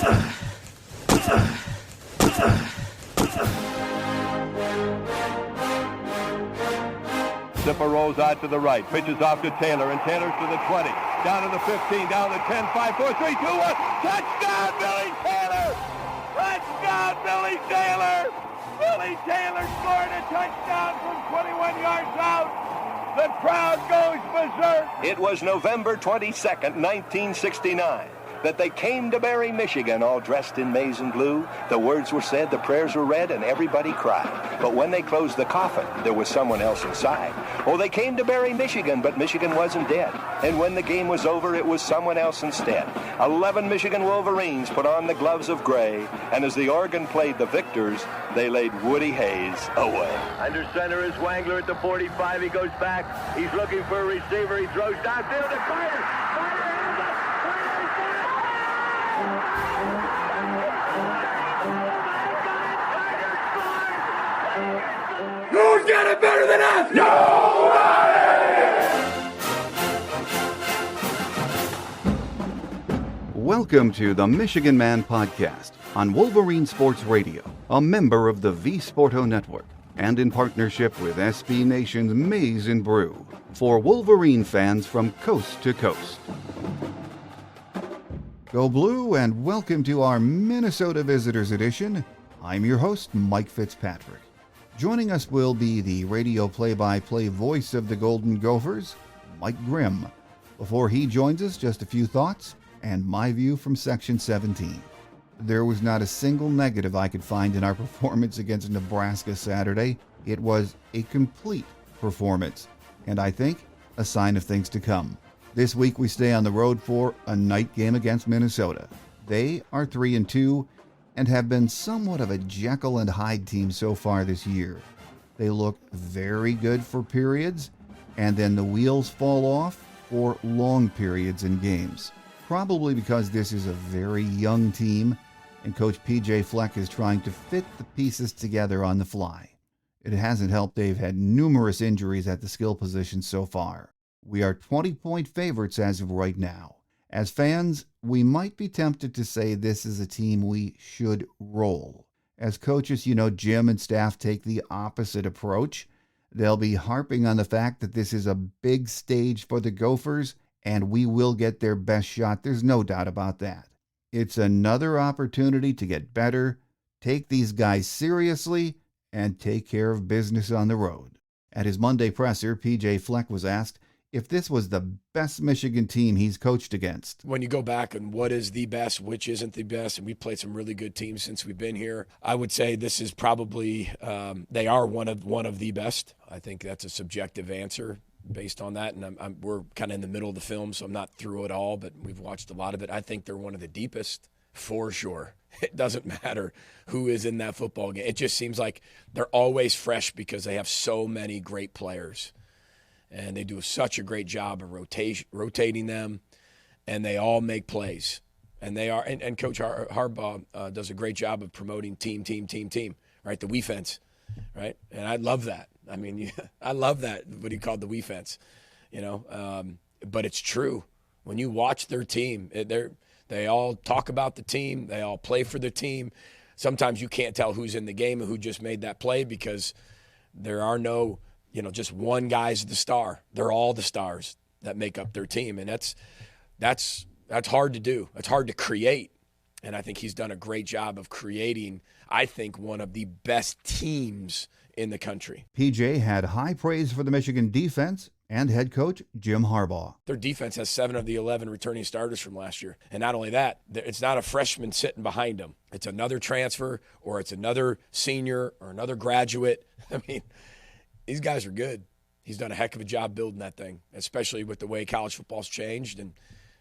Zipper rolls out to the right, pitches off to Taylor, and Taylor's to the 20, down to the 15, down to the 10, 5, 4, 3, 2, 1. Touchdown, Billy Taylor! Touchdown, Billy Taylor! Billy Taylor scored a touchdown from 21 yards out. The crowd goes berserk. It was November 22nd, 1969. That they came to Barry, Michigan, all dressed in maize and blue. The words were said, the prayers were read, and everybody cried. But when they closed the coffin, there was someone else inside. Oh, they came to Barry, Michigan, but Michigan wasn't dead. And when the game was over, it was someone else instead. 11 Michigan Wolverines put on the gloves of gray, and as the organ played the victors, they laid Woody Hayes away. Under center is Wangler at the 45. He goes back. He's looking for a receiver. He throws downfield to Carter. Who's got it better than us? Nobody! Welcome to the Michigan Man Podcast on Wolverine Sports Radio, a member of the V Sporto Network, and in partnership with SB Nation's Maize and Brew, for Wolverine fans from coast to coast. Go Blue, and welcome to our Minnesota Visitors Edition. I'm your host, Mike Fitzpatrick. Joining us will be the radio play-by-play voice of the Golden Gophers, Mike Grimm. Before he joins us, just a few thoughts and my view from Section 17. There was not a single negative I could find in our performance against Nebraska Saturday. It was a complete performance, and I think a sign of things to come. This week we stay on the road for a night game against Minnesota. They are 3-2 and have been somewhat of a Jekyll and Hyde team so far this year. They look very good for periods, and then the wheels fall off for long periods in games. Probably because this is a very young team, and Coach P.J. Fleck is trying to fit the pieces together on the fly. It hasn't helped they've had numerous injuries at the skill position so far. We are 20-point favorites as of right now. As fans, we might be tempted to say this is a team we should roll. As coaches, Jim and staff take the opposite approach. They'll be harping on the fact that this is a big stage for the Gophers, and we will get their best shot. There's no doubt about that. It's another opportunity to get better, take these guys seriously, and take care of business on the road. At his Monday presser, P.J. Fleck was asked if this was the best Michigan team he's coached against. When you go back and what is the best, which isn't the best, and we've played some really good teams since we've been here, I would say this is probably, they are one of the best. I think that's a subjective answer based on that, and we're kind of in the middle of the film, so I'm not through it all, but we've watched a lot of it. I think they're one of the deepest, for sure. It doesn't matter who is in that football game. It just seems like they're always fresh because they have so many great players. And they do such a great job of rotating them, and they all make plays. And they are, and Coach Harbaugh does a great job of promoting team, right? The we fence, right? And I love that. I mean, I love that, what he called the we fence, but it's true. When you watch their team, they all talk about the team. They all play for the team. Sometimes you can't tell who's in the game and who just made that play because there are no – just one guy's the star. They're all the stars that make up their team, and that's hard to do. It's hard to create, and I think he's done a great job of creating, I think, one of the best teams in the country. PJ had high praise for the Michigan defense and head coach Jim Harbaugh. Their defense has 7 of the 11 returning starters from last year, and not only that, it's not a freshman sitting behind them. It's another transfer, or it's another senior, or another graduate. I mean, these guys are good. He's done a heck of a job building that thing, especially with the way college football's changed, and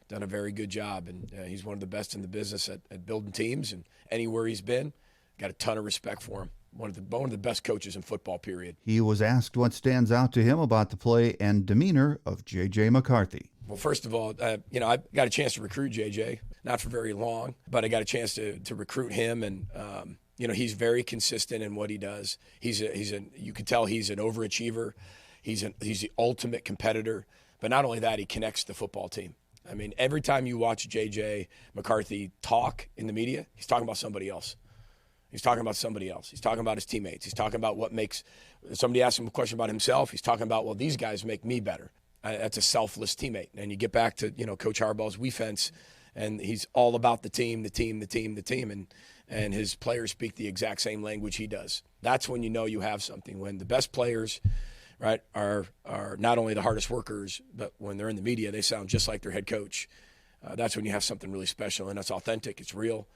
done a very good job. And he's one of the best in the business at building teams, and anywhere he's been, got a ton of respect for him. One of the best coaches in football, period. He was asked what stands out to him about the play and demeanor of J.J. McCarthy. Well, first of all, I got a chance to recruit J.J., not for very long, but I got a chance to recruit him, and he's very consistent in what he does. You can tell he's an overachiever. He's the ultimate competitor. But not only that, he connects the football team. I mean, every time you watch J.J. McCarthy talk in the media, he's talking about somebody else. He's talking about somebody else. He's talking about his teammates. He's talking about what makes – somebody asks him a question about himself. He's talking about, well, these guys make me better. That's a selfless teammate. And you get back to, Coach Harbaugh's defense, and he's all about the team. And his players speak the exact same language he does. That's when you know you have something. When the best players, right, are not only the hardest workers, but when they're in the media, they sound just like their head coach. That's when you have something really special, and that's authentic. It's real.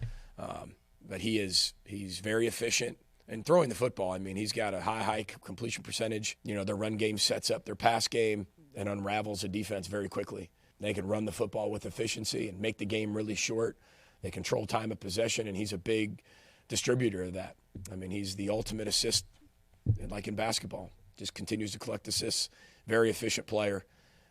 But he's very efficient. And throwing the football, I mean, he's got a high completion percentage. Their run game sets up their pass game and unravels a defense very quickly. They can run the football with efficiency and make the game really short. They control time of possession, and he's a big distributor of that. I mean, he's the ultimate assist, like in basketball. Just continues to collect assists. Very efficient player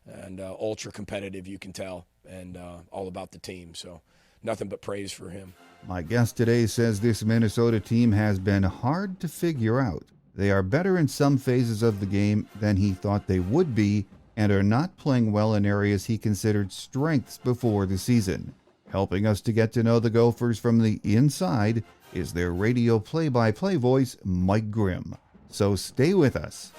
and ultra competitive, you can tell, and all about the team. So nothing but praise for him. My guest today says this Minnesota team has been hard to figure out. They are better in some phases of the game than he thought they would be and are not playing well in areas he considered strengths before the season. Helping us to get to know the Gophers from the inside is their radio play-by-play voice, Mike Grimm. So stay with us.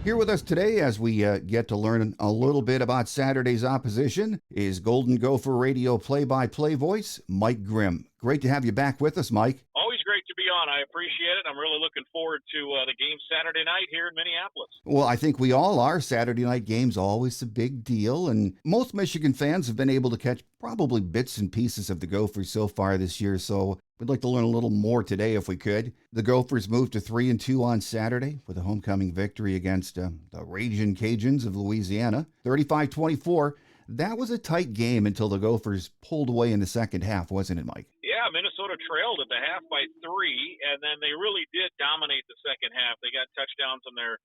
Here with us today, as we get to learn a little bit about Saturday's opposition, is Golden Gopher radio play-by-play voice, Mike Grimm. Great to have you back with us, Mike. Always great to be on. I appreciate it. I'm really looking forward to the game Saturday night here in Minneapolis. Well, I think we all are. Saturday night games always a big deal, and most Michigan fans have been able to catch probably bits and pieces of the Gophers so far this year, so we'd like to learn a little more today if we could. The Gophers moved to 3-2 on Saturday with a homecoming victory against the Ragin' Cajuns of Louisiana, 35-24. That was a tight game until the Gophers pulled away in the second half, wasn't it, Mike? Yeah, Minnesota trailed at the half by 3, and then they really did dominate the second half. They got touchdowns on their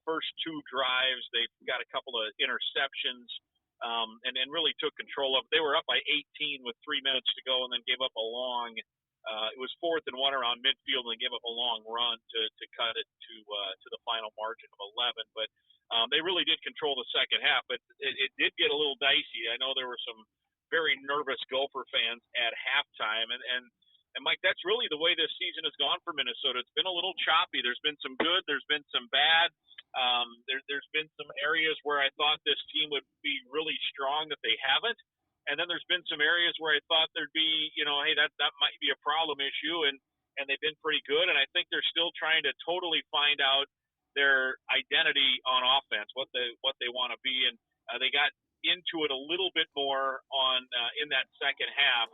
first 2 drives. They got a couple of interceptions and really took control of it. They were up by 18 with 3 minutes to go and then gave up a long it was 4th and 1 around midfield and gave up a long run to cut it to the final margin of 11. But they really did control the second half, but it did get a little dicey. I know there were some very nervous Gopher fans at halftime, and Mike, that's really the way this season has gone for Minnesota. It's been a little choppy. There's been some good, there's been some bad. There's been some areas where I thought this team would be really strong that they haven't. And then there's been some areas where I thought there'd be, hey, that might be a problem issue, and they've been pretty good. And I think they're still trying to totally find out their identity on offense, what they want to be. And they got into it a little bit more in that second half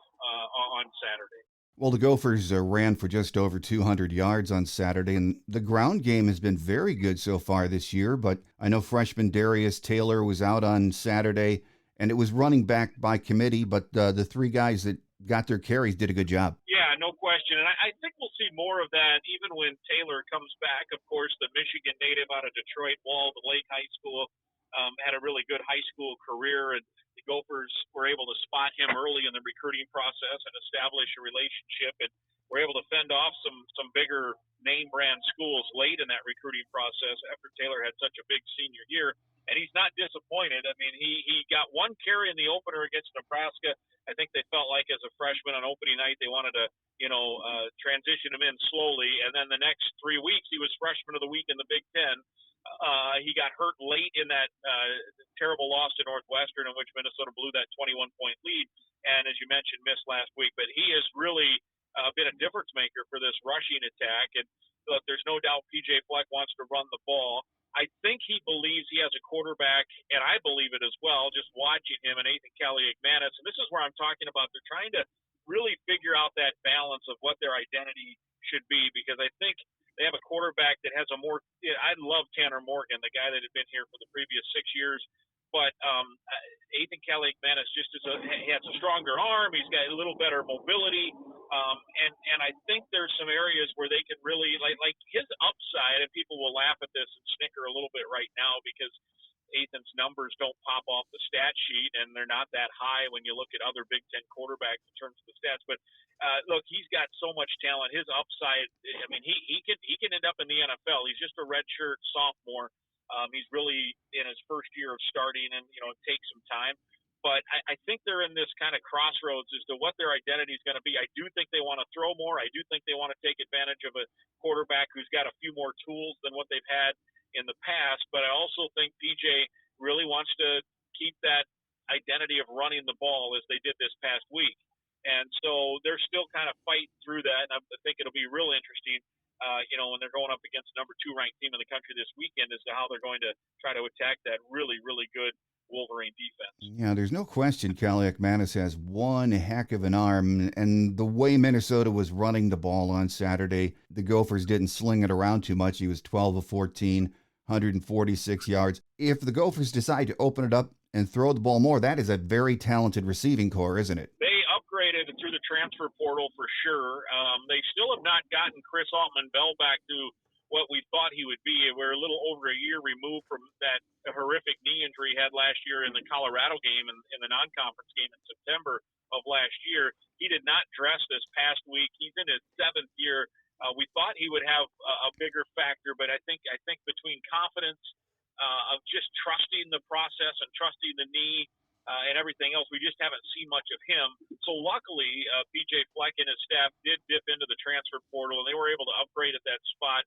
on Saturday. Well, the Gophers ran for just over 200 yards on Saturday, and the ground game has been very good so far this year. But I know freshman Darius Taylor was out on Saturday, and it was running back by committee, but the 3 guys that got their carries did a good job. Yeah, no question. And I think we'll see more of that even when Taylor comes back. Of course, the Michigan native out of Detroit, Walled Lake High School, had a really good high school career, and the Gophers were able to spot him early in the recruiting process and establish a relationship, and were able to fend off some bigger name brand schools late in that recruiting process after Taylor had such a big senior year. And he's not disappointed. I mean, he got 1 carry in the opener against Nebraska. I think they felt like as a freshman on opening night they wanted to, transition him in slowly. And then the next 3 weeks he was freshman of the week in the Big Ten. He got hurt late in that terrible loss to Northwestern in which Minnesota blew that 21-point lead. And as you mentioned, missed last week. But he has really been a difference maker for this rushing attack. And look, there's no doubt P.J. Fleck wants to run the ball. I think he believes he has a quarterback, and I believe it as well, just watching him and Ethan Kelly-McManus. And this is where I'm talking about. They're trying to really figure out that balance of what their identity should be, because I think they have a quarterback that has a more – I love Tanner Morgan, the guy that had been here for the previous 6 years. But Ethan Kelly-McManus just he has a stronger arm. He's got a little better mobility. And I think there's some areas where they can really like his upside, and people will laugh at this and snicker a little bit right now because Ethan's numbers don't pop off the stat sheet, and they're not that high when you look at other Big Ten quarterbacks in terms of the stats. But look, he's got so much talent. His upside, I mean, he can end up in the NFL. He's just a redshirt sophomore. He's really in his first year of starting, and it takes some time. But I think they're in this kind of crossroads as to what their identity is going to be. I do think they want to throw more. I do think they want to take advantage of a quarterback who's got a few more tools than what they've had in the past. But I also think PJ really wants to keep that identity of running the ball as they did this past week. And so they're still kind of fighting through that. And I think it'll be real interesting, when they're going up against the number 2 ranked team in the country this weekend, as to how they're going to try to attack that really, really good Wolverine defense. Yeah, there's no question Kelly-McManus has one heck of an arm, and the way Minnesota was running the ball on Saturday, the Gophers didn't sling it around too much. He was 12 of 14, 146 yards. If the Gophers decide to open it up and throw the ball more, that is a very talented receiving core, isn't it? They upgraded through the transfer portal for sure. They still have not gotten Chris Altman-Bell back to what we thought he would be. We're a little over a year removed from that horrific knee injury he had last year in the Colorado game and in the non-conference game in September of last year. He did not dress this past week. He's in his 7th year. We thought he would have a bigger factor, but I think between confidence of just trusting the process and trusting the knee and everything else, we just haven't seen much of him. So luckily, PJ Fleck and his staff did dip into the transfer portal, and they were able to upgrade at that spot.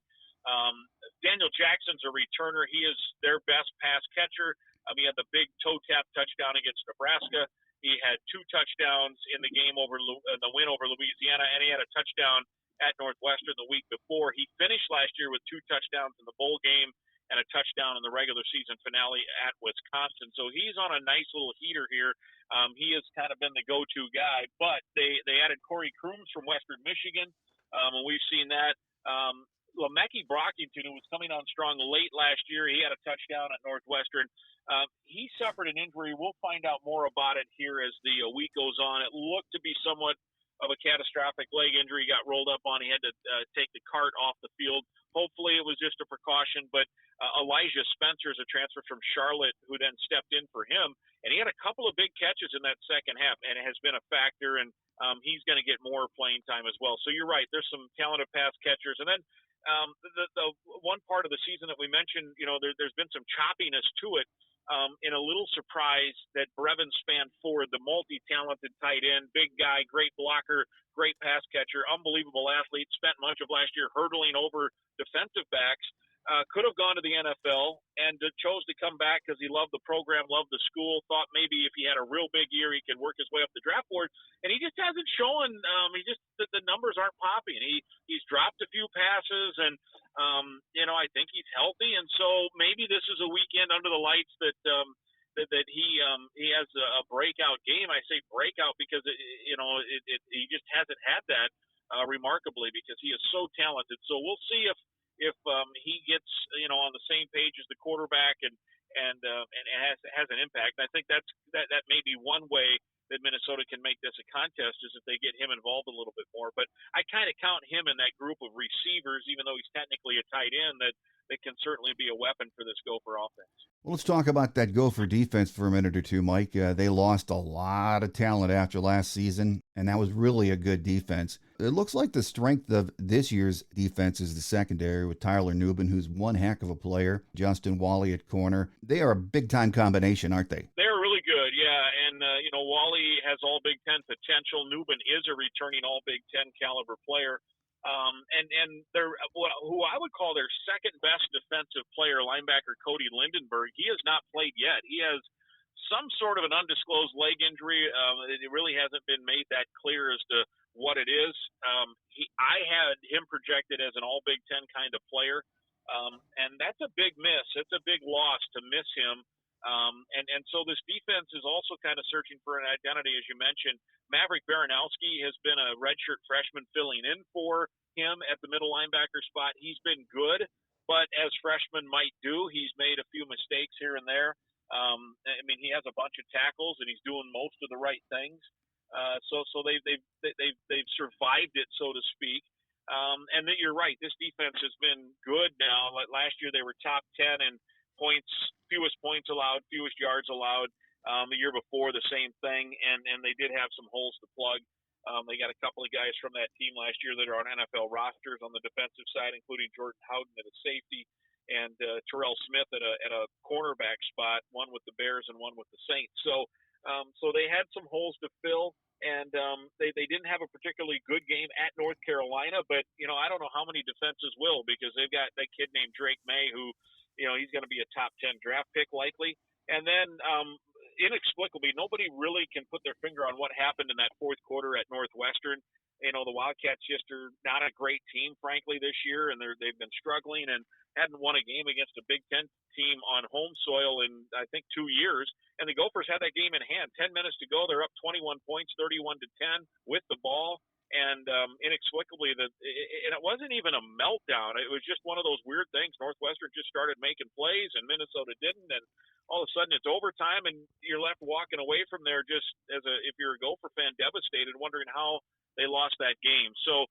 Daniel Jackson's a returner. He is their best pass catcher. He had the big toe tap touchdown against Nebraska. He had 2 touchdowns in the game over the win over Louisiana, and he had a touchdown at Northwestern the week before. He finished last year with 2 touchdowns in the bowl game and a touchdown in the regular season finale at Wisconsin. So he's on a nice little heater here. He has kind of been the go-to guy, but they added Corey Crooms from Western Michigan, and we've seen that. Lemeke Brockington, who was coming on strong late last year, he had a touchdown at Northwestern. He suffered an injury. We'll find out more about it here as the week goes on. It looked to be somewhat of a catastrophic leg injury. He got rolled up on. He had to take the cart off the field. Hopefully it was just a precaution, but Elijah Spencer is a transfer from Charlotte who then stepped in for him, and he had a couple of big catches in that second half, and it has been a factor, and he's going to get more playing time as well. So you're right. There's some talented pass catchers. And then the one part of the season that we mentioned, there's been some choppiness to it. In a little surprise that Brevin Spanford, the multi-talented tight end, big guy, great blocker, great pass catcher, unbelievable athlete, spent much of last year hurdling over defensive backs, could have gone to the NFL and chose to come back because he loved the program, loved the school, thought maybe if he had a real big year he could work his way up the draft board, and he just hasn't shown. The numbers aren't popping. He's dropped a few passes, and I think he's healthy, and so maybe this is a weekend under the lights that he has a breakout game. I say breakout because he just hasn't had that remarkably, because he is so talented. So we'll see if he gets on the same page as the quarterback and has an impact. And I think that may be one way that Minnesota can make this a contest, is if they get him involved a little bit more. But I kind of count him in that group of receivers, even though he's technically a tight end, that can certainly be a weapon for this Gopher offense. Well, let's talk about that Gopher defense for a minute or two, Mike. They lost a lot of talent after last season, and that was really a good defense. It looks like the strength of this year's defense is the secondary, with Tyler Nubin, who's one heck of a player, Justin Wally at corner. They are a big-time combination, aren't they? They're really good, yeah. And, Wally has all Big Ten potential. Nubin is a returning all Big Ten caliber player. And they're who I would call their second best defensive player, linebacker Cody Lindenberg. He has not played yet. He has some sort of an undisclosed leg injury. It really hasn't been made that clear as to what it is. I had him projected as an all Big Ten kind of player. And that's a big miss. It's a big loss to miss him. And so this defense is also kind of searching for an identity, as you mentioned. Maverick Baranowski has been a redshirt freshman filling in for him at the middle linebacker spot. He's been good, but as freshmen might do, he's made a few mistakes here and there. I mean, he has a bunch of tackles and he's doing most of the right things. So they've survived it, so to speak. And you're right, this defense has been good now. Last year they were top 10 in points, fewest points allowed, fewest yards allowed. The year before, the same thing, and they did have some holes to plug. They got a couple of guys from that team last year that are on NFL rosters on the defensive side, including Jordan Howden at a safety and Terrell Smith at a cornerback spot, one with the Bears and one with the Saints. So they had some holes to fill, and they didn't have a particularly good game at North Carolina. But I don't know how many defenses will, because they've got that kid named Drake May who, he's going to be a top 10 draft pick likely. And then inexplicably, nobody really can put their finger on what happened in that fourth quarter at Northwestern. The Wildcats just are not a great team, frankly, this year, and they've been struggling and hadn't won a game against a Big Ten team on home soil in, I think, 2 years. And the Gophers had that game in hand. 10 minutes to go, they're up 21 points, 31-10 with the ball. And inexplicably, and it wasn't even a meltdown. It was just one of those weird things. Northwestern just started making plays, and Minnesota didn't. And all of a sudden, it's overtime, and you're left walking away from there just if you're a Gopher fan, devastated, wondering how they lost that game. So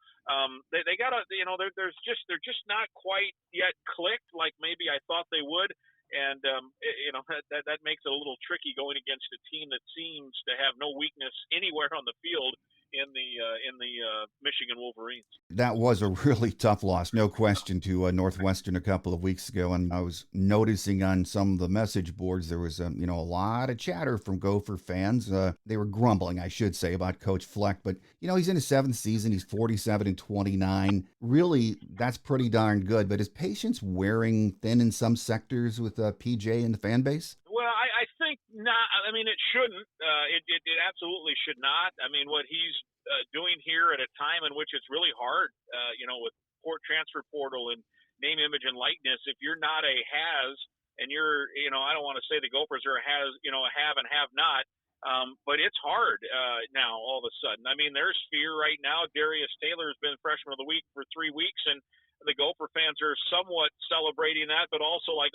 they got they're just not quite yet clicked like maybe I thought they would. And that makes it a little tricky going against a team that seems to have no weakness anywhere on the field in the Michigan Wolverines. That was a really tough loss, no question, to Northwestern a couple of weeks ago. And I was noticing on some of the message boards there was a lot of chatter from Gopher fans. They were grumbling, I should say, about Coach Fleck. But he's in his 7th season. He's 47-29. Really, that's pretty darn good. But is patience wearing thin in some sectors with PJ and the fan base? Well, I think not. I mean, it shouldn't. It absolutely should not. I mean, what he's doing here at a time in which it's really hard, with transfer portal and name, image, and likeness. If you're not a has, and you're, I don't want to say the Gophers are a has, a have and have not, but it's hard now all of a sudden. I mean, there's fear right now. Darius Taylor has been freshman of the week for 3 weeks, and the Gopher fans are somewhat celebrating that, but also like,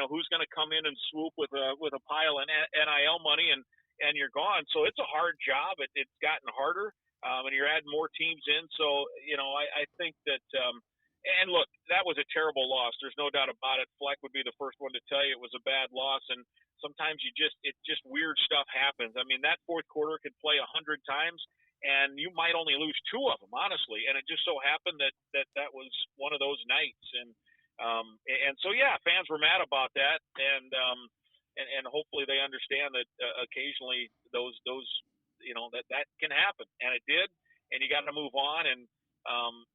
who's going to come in and swoop with a pile of NIL money and you're gone. So it's a hard job. It's gotten harder, and you're adding more teams in. So, I think that and look, that was a terrible loss. There's no doubt about it. Fleck would be the first one to tell you it was a bad loss, and sometimes it's just weird stuff happens. I mean, that fourth quarter could play 100 times, and you might only lose 2 of them, honestly. And it just so happened that was one of those nights. And so, yeah, fans were mad about that, and hopefully they understand that occasionally those that can happen, and it did, and you got to move on. And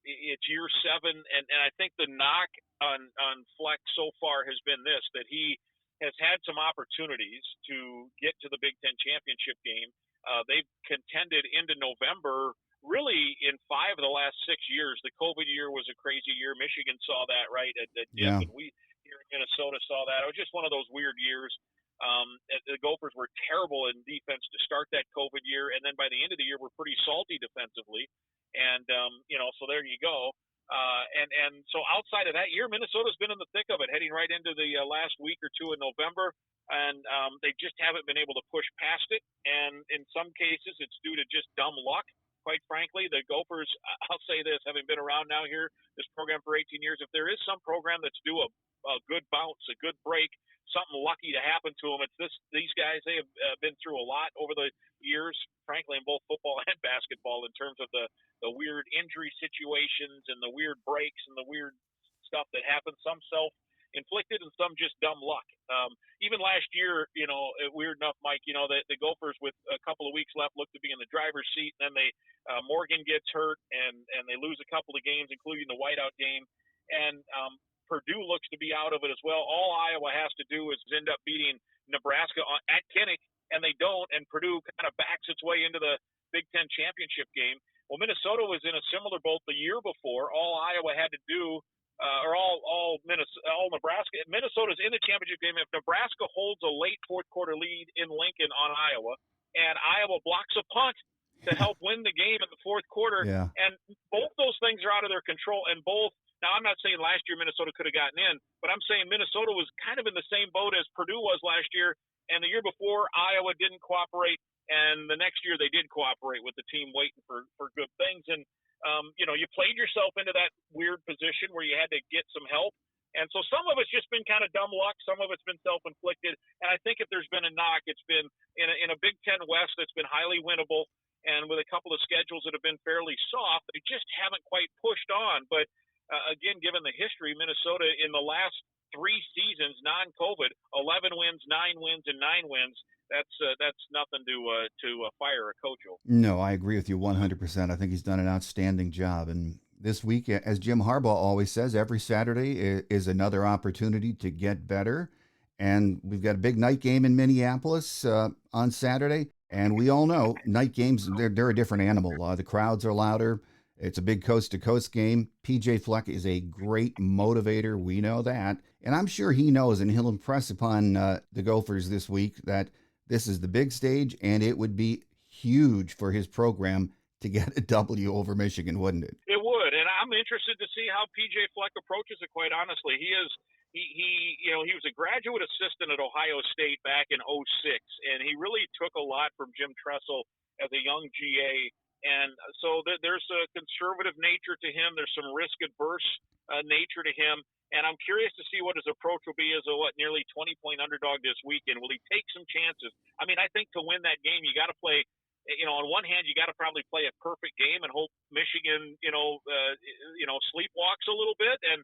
it's year 7, and I think the knock on Fleck so far has been this, that he has had some opportunities to get to the Big Ten championship game. They've contended into November really in 5 of the last 6 years. The COVID year was a crazy year. Michigan saw that, right? And we here in Minnesota saw that. It was just one of those weird years. The Gophers were terrible in defense to start that COVID year, and then by the end of the year were pretty salty defensively. And so there you go. And so outside of that year, Minnesota's been in the thick of it, heading right into the last week or 2 in November, and they just haven't been able to push past it. And in some cases, it's due to just dumb luck. Quite frankly, the Gophers, I'll say this, having been around now here, this program for 18 years, if there is some program that's due a good bounce, a good break, something lucky to happen to them, it's these guys. They have been through a lot over the years, frankly, in both football and basketball, in terms of the weird injury situations and the weird breaks and the weird stuff that happens, some self-inflicted and some just dumb luck. Even last year, weird enough, Mike, the Gophers with a couple of weeks left looked to be in the driver's seat, and then Morgan gets hurt, and they lose a couple of games, including the whiteout game, and Purdue looks to be out of it as well. All Iowa has to do is end up beating Nebraska at Kinnick, and they don't, and Purdue kind of backs its way into the Big Ten championship game. Well, Minnesota was in a similar boat the year before. All Iowa had to do Nebraska. Minnesota's in the championship game. If Nebraska holds a late fourth quarter lead in Lincoln on Iowa, and Iowa blocks a punt to help win the game in the fourth quarter, Yeah. and both those things are out of their control. And both, now I'm not saying last year Minnesota could have gotten in, but I'm saying Minnesota was kind of in the same boat as Purdue was last year, and the year before Iowa didn't cooperate, and the next year they did cooperate with the team waiting for good things. And you played yourself into that weird position where you had to get some help. And so some of it's just been kind of dumb luck. Some of it's been self-inflicted. And I think if there's been a knock, it's been in a Big Ten West that's been highly winnable, and with a couple of schedules that have been fairly soft, they just haven't quite pushed on. But again, given the history, Minnesota in the last 3 seasons, non-COVID, 11 wins, 9 wins, and 9 wins. That's nothing to fire a coach over. No, I agree with you 100%. I think he's done an outstanding job. And this week, as Jim Harbaugh always says, every Saturday is another opportunity to get better. And we've got a big night game in Minneapolis on Saturday. And we all know night games, they're a different animal. The crowds are louder. It's a big coast-to-coast game. P.J. Fleck is a great motivator. We know that. And I'm sure he knows, and he'll impress upon the Gophers this week that this is the big stage, and it would be huge for his program to get a W over Michigan, wouldn't it? It would, and I'm interested to see how P.J. Fleck approaches it, quite honestly. He was a graduate assistant at Ohio State back in '06, and he really took a lot from Jim Tressel as a young GA. And so there's a conservative nature to him. There's some risk-adverse nature to him. And I'm curious to see what his approach will be as a nearly 20-point underdog this weekend. Will he take some chances? I mean, I think to win that game, you got to play. On one hand, you got to probably play a perfect game and hope Michigan, sleepwalks a little bit. And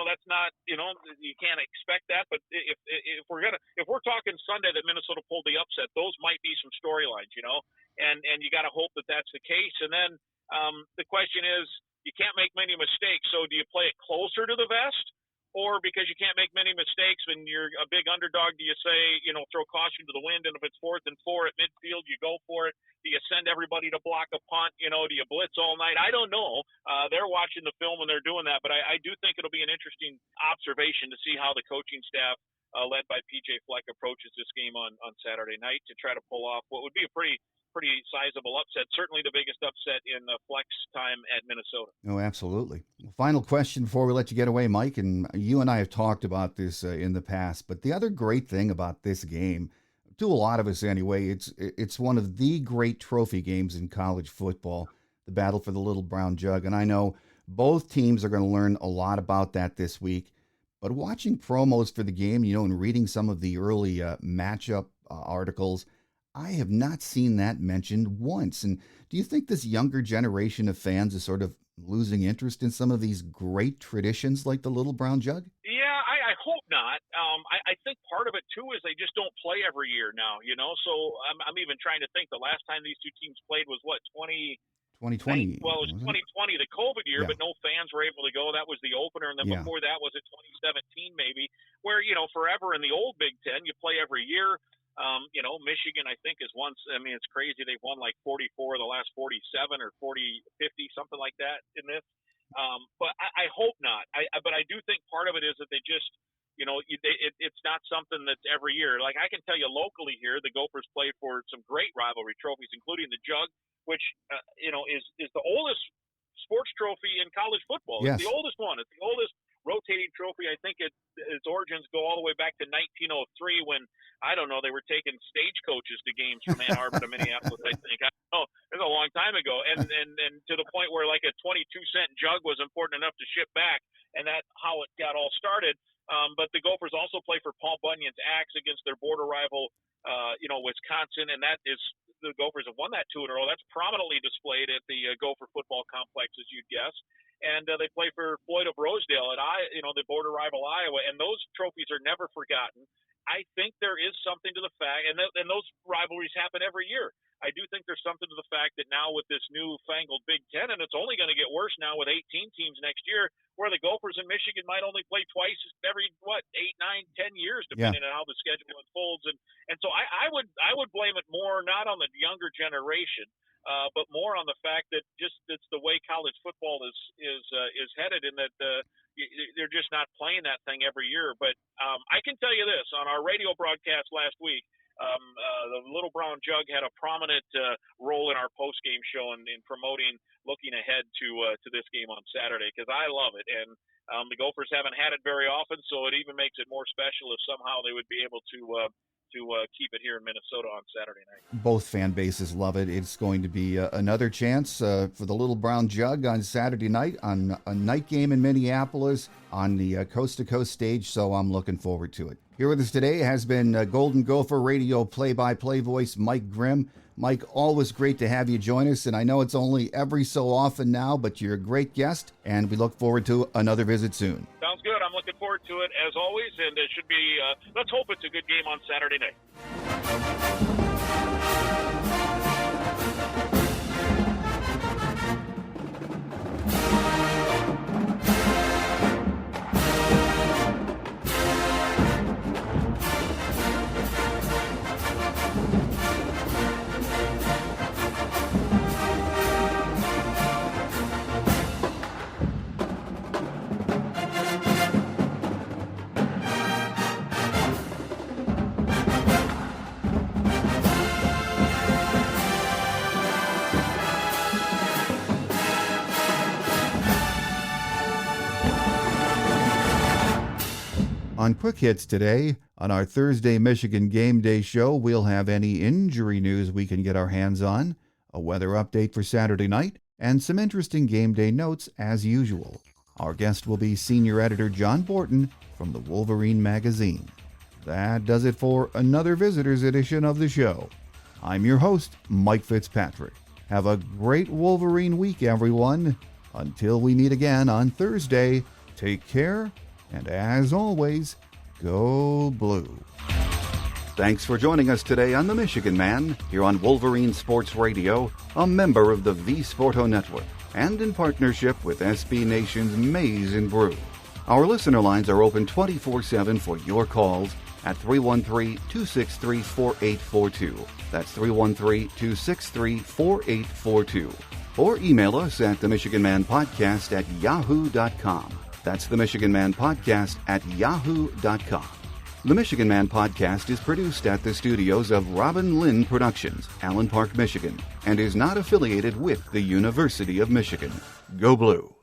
that's not, you can't expect that. But if we're talking Sunday that Minnesota pulled the upset, those might be some storylines, and you got to hope that that's the case. And then the question is, you can't make many mistakes. So do you play it closer to the vest? Or because you can't make many mistakes when you're a big underdog, do you say, throw caution to the wind, and if it's 4th and 4 at midfield, you go for it? Do you send everybody to block a punt? Do you blitz all night? I don't know. They're watching the film and they're doing that, but I do think it'll be an interesting observation to see how the coaching staff, led by P.J. Fleck, approaches this game on Saturday night to try to pull off what would be a pretty sizable upset, certainly the biggest upset in Fleck's time at Minnesota. Oh, absolutely. Final question before we let you get away, Mike, and you and I have talked about this in the past, but the other great thing about this game, to a lot of us anyway, it's one of the great trophy games in college football, the battle for the Little Brown Jug, and I know both teams are going to learn a lot about that this week, but watching promos for the game, and reading some of the early matchup articles, I have not seen that mentioned once. And do you think this younger generation of fans is sort of losing interest in some of these great traditions like the Little Brown Jug? Yeah, I hope not. I think part of it, too, is they just don't play every year now, So I'm even trying to think the last time these two teams played was, 2020? Well, it was 2020, the COVID year, but no fans were able to go. That was the opener. And then before that was it 2017 maybe, where, forever in the old Big Ten, you play every year. Michigan, I think, is once. I mean, it's crazy. They've won like 44 of the last 47 or 50, something like that in this. But I hope not. But I do think part of it is that they just, it's not something that's every year. Like I can tell you locally here, the Gophers play for some great rivalry trophies, including the Jug, which, is the oldest sports trophy in college football. Yes. It's the oldest one. It's the oldest rotating trophy. I think its origins go all the way back to 1903 when, I don't know, they were taking stagecoaches to games from Ann Arbor to Minneapolis, I think. I don't know. It was a long time ago. And to the point where like a 22-cent jug was important enough to ship back, and that's how it got all started. But the Gophers also play for Paul Bunyan's Axe against their border rival, Wisconsin, and that is the Gophers have won that 2 in a row. That's prominently displayed at the Gopher football complex, as you'd guess. And they play for Floyd of Rosedale at the border rival Iowa, and those trophies are never forgotten. I think there is something to the fact, and those rivalries happen every year. I do think there's something to the fact that now with this newfangled Big Ten, and it's only going to get worse now with 18 teams next year, where the Gophers and Michigan might only play twice every 8, 9, 10 years, depending on how the schedule unfolds. And so I would blame it more not on the younger generation, but more on the fact that just it's the way college football is headed, in that they're just not playing that thing every year. But I can tell you this, on our radio broadcast last week, the Little Brown Jug had a prominent role in our post-game show in promoting, looking ahead to this game on Saturday, because I love it. And the Gophers haven't had it very often, so it even makes it more special if somehow they would be able to keep it here in Minnesota on Saturday night. Both fan bases love it. It's going to be another chance for the Little Brown Jug on Saturday night, on a night game in Minneapolis on the coast-to-coast stage, so I'm looking forward to it. Here with us today has been Golden Gopher radio play-by-play voice Mike Grimm. Mike, always great to have you join us, and I know it's only every so often now, but you're a great guest, and we look forward to another visit soon. Sounds good. I'm looking forward to it as always, and it should be, let's hope it's a good game on Saturday night. On Quick Hits today, on our Thursday Michigan Game Day show, we'll have any injury news we can get our hands on, a weather update for Saturday night, and some interesting game day notes as usual. Our guest will be senior editor John Borton from the Wolverine magazine. That does it for another visitor's edition of the show. I'm your host, Mike Fitzpatrick. Have a great Wolverine week, everyone. Until we meet again on Thursday, take care. And as always, go blue. Thanks for joining us today on The Michigan Man, here on Wolverine Sports Radio, a member of the V-Sporto Network, and in partnership with SB Nation's Maize and Brew. Our listener lines are open 24/7 for your calls at 313-263-4842. That's 313-263-4842. Or email us at themichiganmanpodcast@yahoo.com. That's the Michigan Man Podcast at yahoo.com. The Michigan Man Podcast is produced at the studios of Robin Lynn Productions, Allen Park, Michigan, and is not affiliated with the University of Michigan. Go Blue!